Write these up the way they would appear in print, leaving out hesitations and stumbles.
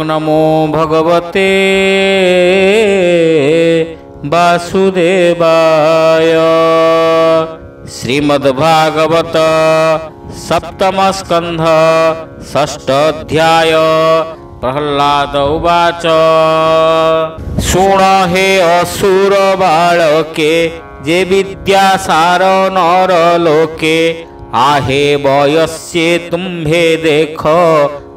नमो भगवते वासुदेवाय। श्रीमद्भागवत सप्तम स्कंध षष्ठ अध्याय। प्रहलाद उवाच। शुण हे असुर बालके जे विद्यासार नर लोके आहे वयस्ये तुम्भे देख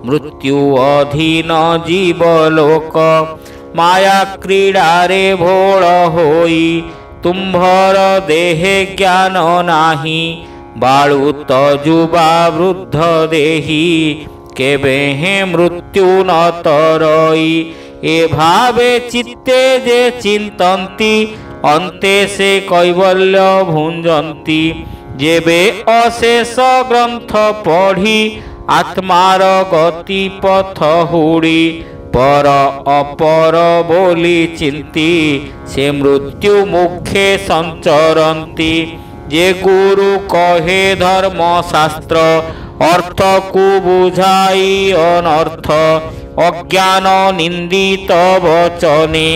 मृत्यु अधीन जीवलोक माया क्रीडारे भोल होई तुम्भर देहे ज्ञान नाही बाळु तजुबा वृद्ध देही केबे हे मृत्यु न तरई ए भावे चित्ते जे चिंतन्ति अन्ते से कैवल्य भुंजन्ति जेबे अशेष ग्रंथ पढ़ी आत्मार गति पथ हुड़ी पर अपर बोली चिंती से मृत्यु मुखे संचरंती जे गुरु कहे धर्म शास्त्र अर्थ को बुझाई अनर्थ अज्ञान निंदित वचने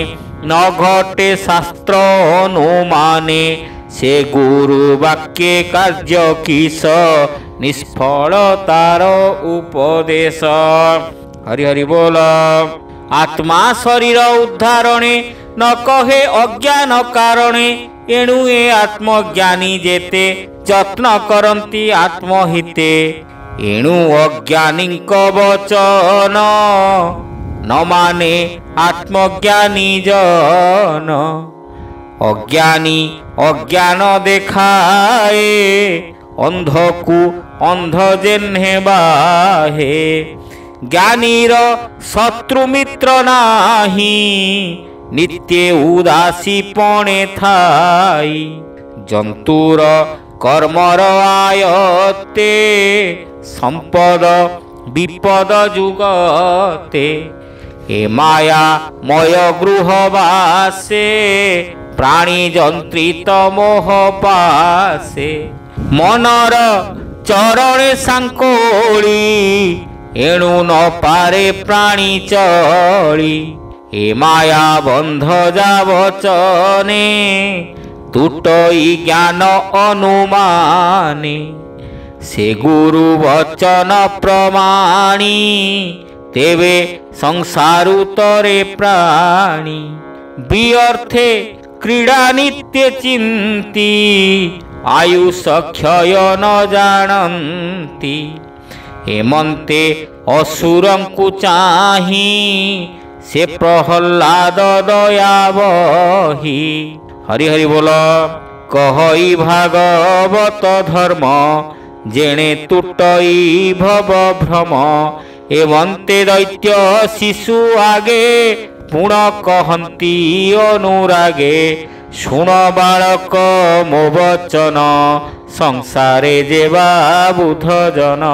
न घटे शास्त्र अनुमाने से गुरु वाक्य कार्य किस निष्फल तार उपदेश। हरि हरि बोल। आत्मा शरीर उद्धारणे न कहे अज्ञान कारणे एणु ए आत्मज्ञानी जेते यत्न करन्ति आत्महिते एणु अज्ञानी वचन न माने आत्मज्ञानी जन। अज्ञानी अज्ञान देखाए अंध को अंध जेन्हे बाहे ज्ञानीर शत्रु मित्र नाही नित्य उदासी पणे थाई जंतुर कर्मर आयते संपद विपद जुगते ए माया मय गृहवासे प्राणी जंत्रित मोह पासे मनर चरणे सांकोली एणु न पारे प्राणी चली ए माया बंध जावचने तुटई ज्ञान अनुमाने से गुरु वचन प्रमाणी तेवे संसारु तरे प्राणी व्यर्थे क्रीड़ा नित्य चिंती आयुष क्षय न जानती हेमंते असुरं को चाही से प्रहलाद दया बही। हरि हरि बोल। कहई भागवत धर्म जेणे तुटई भव भ्रम एवंते दैत्य शिशु आगे पुण कहंती अनुरागे शुण बालक मो वचन संसारे जेवा बुध जन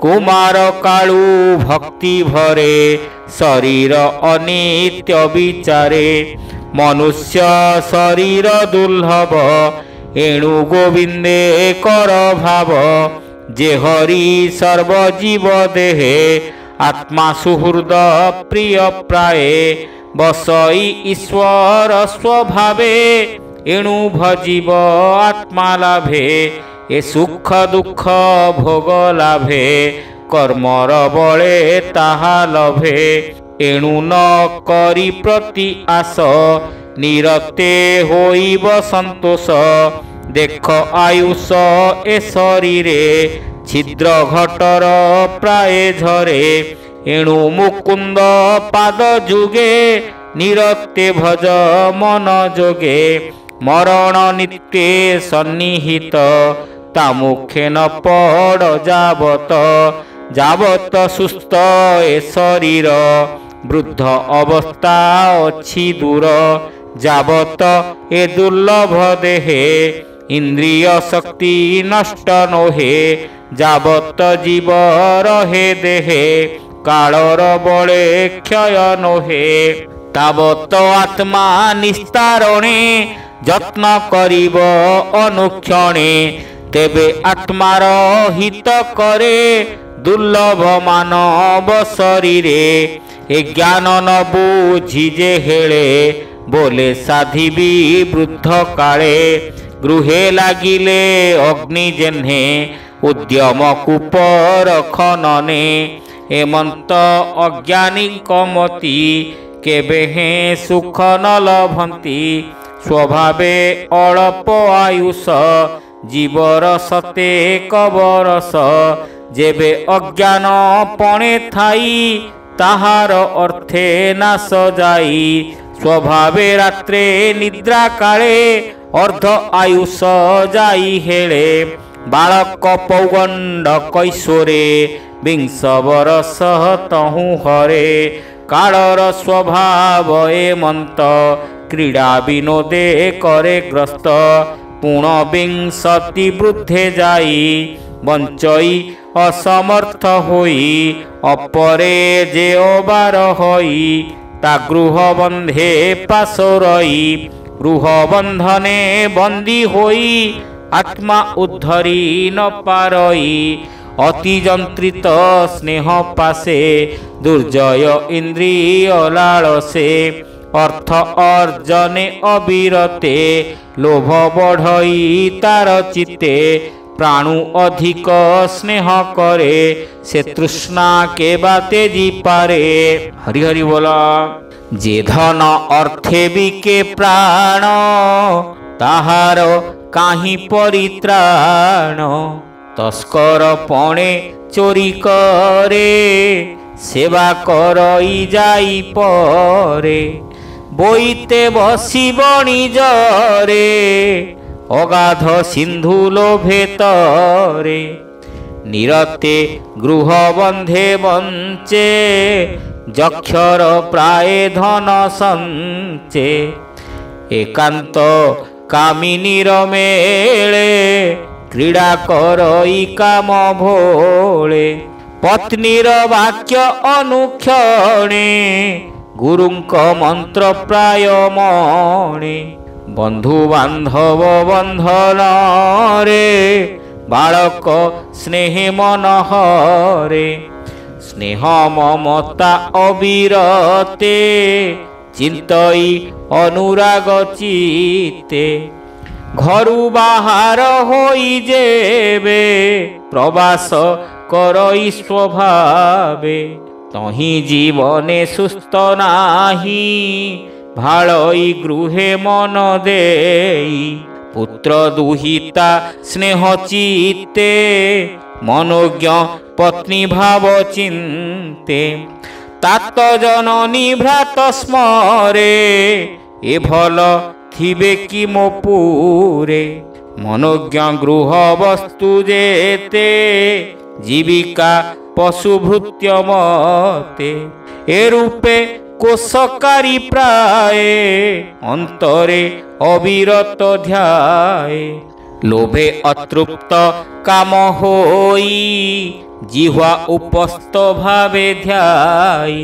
कुमार कालू भक्ति भरे शरीर अनित्य विचारे मनुष्य शरीर दुर्लभ एणु गोविंदे कर भाव जे हरि सर्वजीव देहे आत्मा सुहृद प्रिय प्राय बसई ईश्वर स्वभावे एणु भजीव आत्मा लाभे ए सुख दुख भोग लाभे कर्मर बळे ताहा लभे एणु न करी प्रति आस निरते होइब संतोष देख आयुष ए शरीरे छिद्र घटर प्राय झरे एणु मुकुंद पाद जुगे निरते भज मन जोगे मरण नित्य सन्निहित ता मुखे न पड़ जावत जावत सुस्थ ए शरीर वृद्ध अवस्था अच्छी दूर जावत ए दुर्लभ देहे इंद्रिय शक्ति नष्ट नोहे जावत जीव रहे देहे कालर बळे क्षय नोहे तावत आत्मा निस्तारणे যত্ন করিব অনুক্ষণে, তেবে আত্মার হিত করে দুর্লভ মানব শরীরে। ଏ ଜ୍ଞାନ ନ ବୁଝି ଯେ ହେଳେ ବୋଲେ ସାଧିବି ବୃଦ୍ଧ କାଳେ ଗୃହେ ଲାଗିଲେ ଅଗ୍ନି ଜେହ୍ନେ ଉଦ୍ୟମ କୂପର ଖନନେ ଏମନ୍ତ ଅଜ୍ଞାନୀଙ୍କ ମତି କେବେ ହେଁ ସୁଖ ନ ଲଭନ୍ତି ସ୍ୱଭାବେ ଅଳପ ଆୟୁଷ ଜୀବର ସତେକ ବରଷ ଯେବେ ଅଜ୍ଞାନ ପଣେ ଥାଇ ତାହାର ଅର୍ଥେ ନାଶ ଯାଇ ସ୍ୱଭାବେ ରାତ୍ରେ ନିଦ୍ରା କାଳେ ଅର୍ଦ୍ଧ ଆୟୁଷ ଯାଇ ହେଳେ ବାଳକ ପୌଗଣ୍ଡ କୈଶୋରେ ବିଂଶ ବରଷ ତହୁଁ ହରେ କାଳର ସ୍ୱଭାବ ଏମନ୍ତ କ୍ରୀଡ଼ା ବିନୋଦେ କରେ ଗ୍ରସ୍ତ ପୁଣ ବିଂଶତି ବୃଦ୍ଧେ ଯାଇ ବଞ୍ଚଇ ଅସମର୍ଥ ହୋଇ ଅପରେ ଯେ ଅବାର ହୋଇ ତା ଗୃହ ବନ୍ଧେ ପାଶୋରଇ ଗୃହ ବନ୍ଧନେ ବନ୍ଦୀ ହୋଇ ଆତ୍ମା ଉଦ୍ଧରି ନ ପାରଇ ଅତି ଯନ୍ତ୍ରିତ ସ୍ନେହ ପାଶେ ଦୁର୍ଜୟ ଇନ୍ଦ୍ରିୟ ଲାଳସେ ଅର୍ଥ ଅର୍ଜନେ ଅବିରତେ ଲୋଭ ବଢ଼ଇ ତାର ଚିତେ ପ୍ରାଣୁ ଅଧିକ ସ୍ନେହ করে সে তৃষ্ণা কে বা তেজি পারে। হরি হরি বল। যে ধন অর্থে বিকে প্রাণ তাহার কাহি পরিত্রাণ তস্কর পণে চোরি করে সেবা করই যাই পরে বইতে বসি বণিজরে অগাধ সিন্ধু লোভে তরে নিরতে গৃহ বন্ধে বঞ্চে যক্ষর প্রায় ধন সঞ্চে একান্ত কামিনীর মেলে ক্রীড়া করই কাম ভোলে পত্নীর বাক্য অনুক্ষণে গুরুঙ্ক মন্ত্র প্রায় মণে বন্ধু বান্ধব বন্ধনরে বালক স্নেহে মনহরে স্নেহ মমতা অবিরতে চিন্তই অনুরাগ চিতে ঘরু বাহার হই যেবে প্রবাস করই স্বভাবে তহি জীবনে সুস্থ নাহি ভালই গৃহে মন দেই পুত্র দুহিতা স্নেহ চিত্তে মনোজ্ঞ পত্নী ভাব চিন্তে তাত জননী ভ্রাত স্মরে এ ভাল থিবে কি মো পুরে মনোজ্ঞ গৃহ বস্তু যেতে জীবিকা পশু ভৃত্য মতে এ রূপে কোশকারী প্রায় অন্তরে অবিরত ধ্যায় লোভে অতৃপ্ত কাম হই জিহ্বা উপস্থ ভাবে ধ্যায়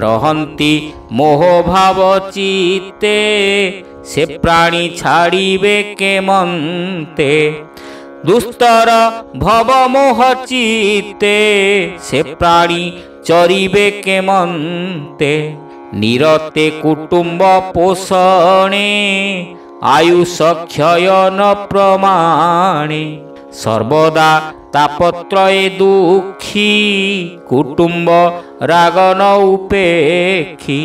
রহন্তি মোহ ভাব চিত্তে সে প্রাণী ছাড়িবে কেমন্তে দুস্তর ভব মোহ চিত্তে সে প্রাণী চরিবে কেমন্তে নিরতে কুটুম্ব পোষণে আয়ুষ ক্ষয় ন প্রমাণে সর্বদা তাপত্রয়ে দুঃখী কুটুম্ব রাগন উপেক্ষী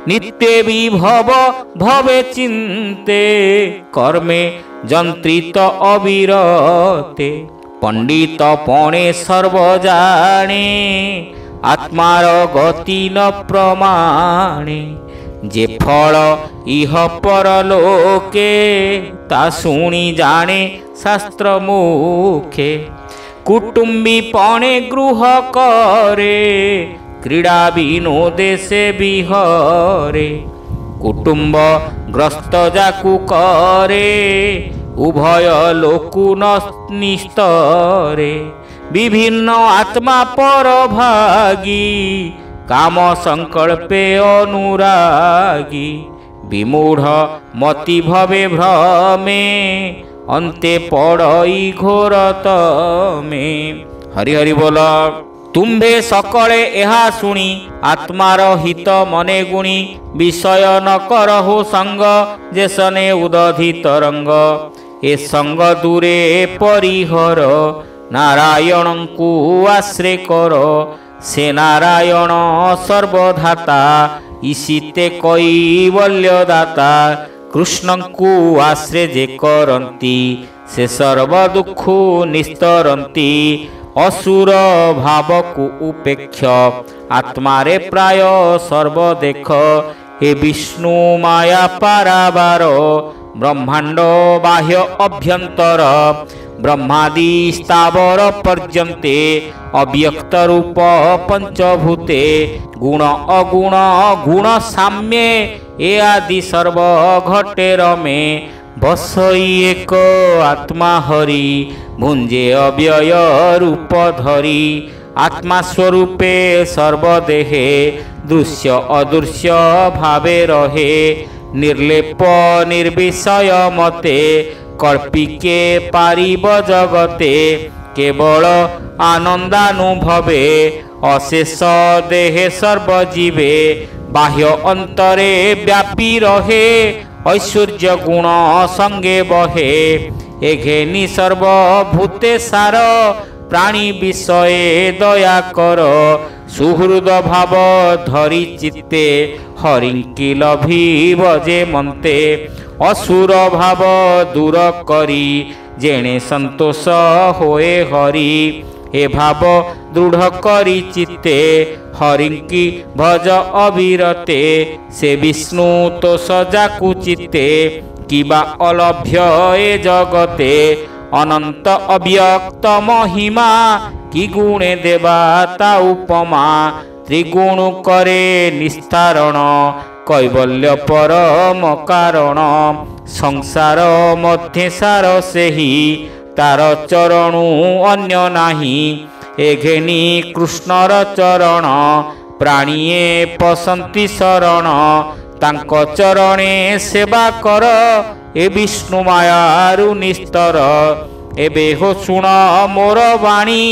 নিত্যে বিভব ভবে চিন্তে কর্মে যন্ত্রিত অবিরতে পণ্ডিত পণে সর্বজানে আত্মার গতি ন প্রমাণে যে ফল ইহ পরলোকে তা শুনি জানে শাস্ত্র মুখে কুটুম্বী পণে গৃহ করে ক্রীড়া বিনোদে সে বিহরে কুটুম্ব গ্রস্ত যাকু করে উভয় লোকু নিস্তরে বিভিন্ন আত্মা পরভাগী কাম সংকল্পে অনুরাগী বিমূঢ় মতি ভবে ভ্রমে অন্তে পড়ই ঘোর তমে। হরি হরি বল। ତୁମ୍ଭେ ସକଳେ ଏହା ଶୁଣି ଆତ୍ମାର ହିତ ମନେ ଗୁଣି ବିଷୟ ନ କରହୁ ସଙ୍ଗ ଯେସନେ ଉଦଧି ତରଙ୍ଗ ଏ ସଙ୍ଗ ଦୂରେ ପରିହର ନାରାୟଣଙ୍କୁ ଆଶ୍ରେ କର ସେ ନାରାୟଣ ସର୍ବଧାତା ଇସିତେ କୈବଲ୍ୟଦାତା କୃଷ୍ଣଙ୍କୁ ଆଶ୍ରେ ଯେ କରନ୍ତି ସେ ସର୍ବ ଦୁଃଖ ନିସ୍ତରନ୍ତି असुर भावकु उपेक्ष आत्मारे प्राय सर्वदेख हे विष्णु माया पारावार ब्रह्मांड बाह्य अभ्यंतर ब्रह्मादि स्थावर पर्यन्ते अव्यक्त रूप पंचभूते गुण अगुण गुण साम्ये ए आदि सर्व घटे रमे बसई एक आत्मा हरि भुंजे अव्यय रूप धरी आत्मा स्वरूपे सर्वदेहे दृश्य अदृश्य भावे रहे निर्लेप निर्विषय मते कल्पिके पारिब जगते केवल आनंदानुभवे अशेष देहे सर्वजीवे बाह्य अंतरे व्यापी रहे ऐश्वर्य गुण संगे बहे एघेनी सर्वभूते सार प्राणी विषय दया कर सुहृद भाव धरी चित्ते हरिंकी लभी बजे मन्ते असुर भाव दूर करी जेणे संतोष होए हरि ए भाव दृढ़ करी चित्ते हरिंकी भज अविरते से विष्णु तो सजाकु चित्ते किबा अलभ्य ए जगते अनंत अव्यक्त महिमा कि गुणे देवाता उपमा त्रिगुण करे निस्तारण कैवल्य परम कारण संसार मध्य सार सेही तार चरणु अन्य नाही एघेनी कृष्णर चरण प्राणीए पसंती शरण तांको चरणे सेवा कर ए विष्णु मायारु निस्तर एबे हो सुण मोर वाणी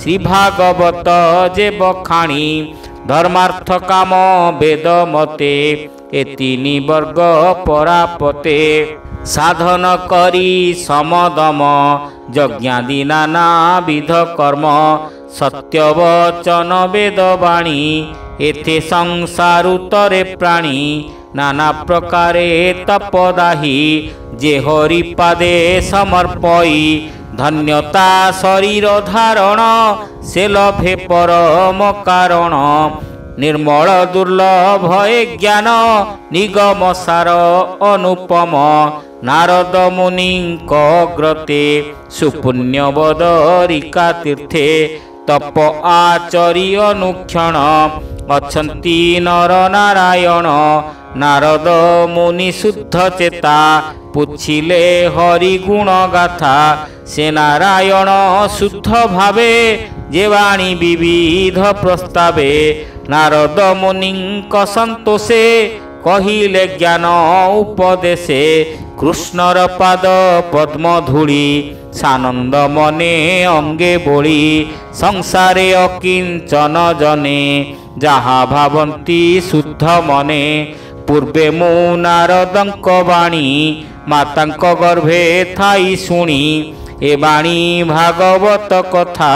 श्री भागवत जे बखाणी धर्मार्थ काम वेद मते ए तीनि वर्ग परापते साधन करी समदम यज्ञादि नाना विध कर्म सत्यवचन वेदवाणी एथे संसारुतरे प्राणी नाना प्रकारे तपदाही जे हरिपादे समर्पई धन्यता शरीर धारण से लभे परम कारण निर्मल दुर्लभ ज्ञान निगम सार अनुपम नारद मुनिंकग्रते सुपुण्यवदरिका तीर्थे तप आचरी अनुक्षण अछंती नर नारायण नारद मुनि शुद्ध चेता पुछिले हरि गुण गाथा से नारायण शुद्ध भावे जे वाणी विविध प्रस्तावे नारद मुनिंक संतोषे कहिले ज्ञान उपदेशे कृष्णर पाद पद्म धूली सानंद मने अंगे बोली संसारे अकिंचन जने जहा भावंती शुद्ध मने पूर्वे मु नारदंक वाणी मातांक गर्भे थाई शुणी ए वाणी भागवत कथा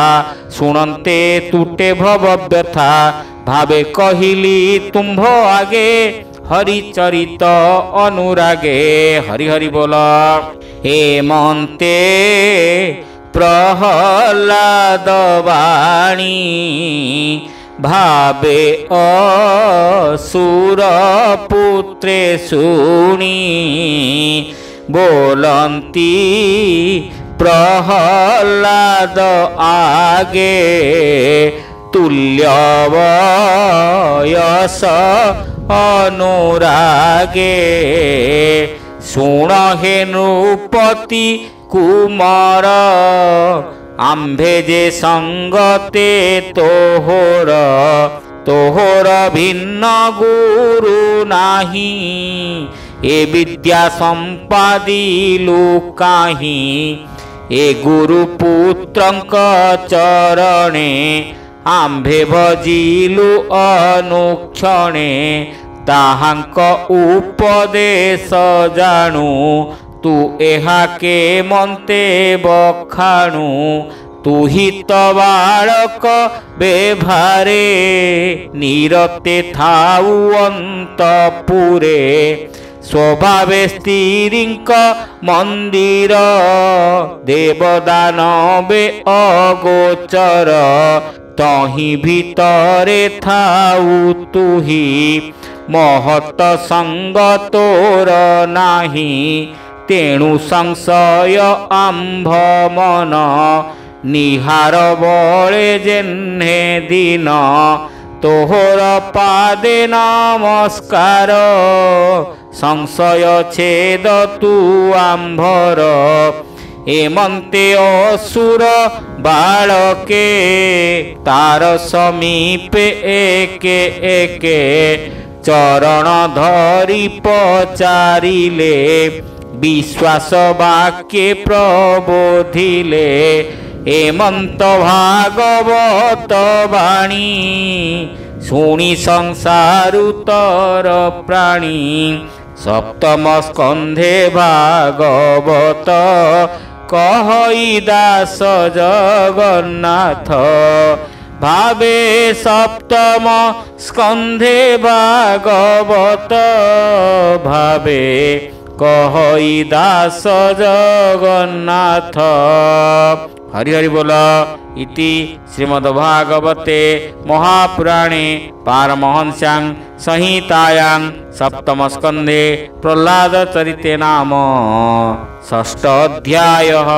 शुणन्ते तुटे भव व्यथा भावे कहिली तुम्भ आगे हरिचरित अनुरागे हरि हरि बोल हेमंते प्रहलाद वाणी भावे असुर पुत्रे शुणी बोलंती प्रहलाद आगे तुल्यवयस अनुरागे शुण हे नृपति कुमार आम्भे जे संगते तोहर तोहर भिन्न गुरु नाही ए विद्या संपादिलु काहीं ए गुरु पुत्रंक चरणे आम्भे भजिलु अनुक्षणे ताहांक उपदेश जाणु तू एहा के मन्ते बखाणु तू हित बालक बेभारे निरते थाउ अंतपुरे स्वभावे स्त्रींक मंदिर देवदानवे अगोचर तही भितरे थाउ तुही महत संग तोर नाही तेणु संशय आंभ मन निहार बळे जेन्हे दिन तोहर पादे नमस्कार संशय छेद तू आंभर एमंते असुर बालके तार समीपे एके एके चरण धरी पचारिले विश्वास वाक्ये प्रबोधिले एमंत भागवत वाणी शुणी संसारुतर प्राणी सप्तम स्कंधे भागवत कहई दास जगन्नाथ भावे सप्तम स्कंधे भागवत भावे कहई दास जगन्नाथ। हरि हरि बोल। इति श्रीमद्भागवते महापुराणे पारमहंस्यां संहितायां सप्तम स्कंधे प्रह्लाद चरिते नाम षष्ठ अध्यायः।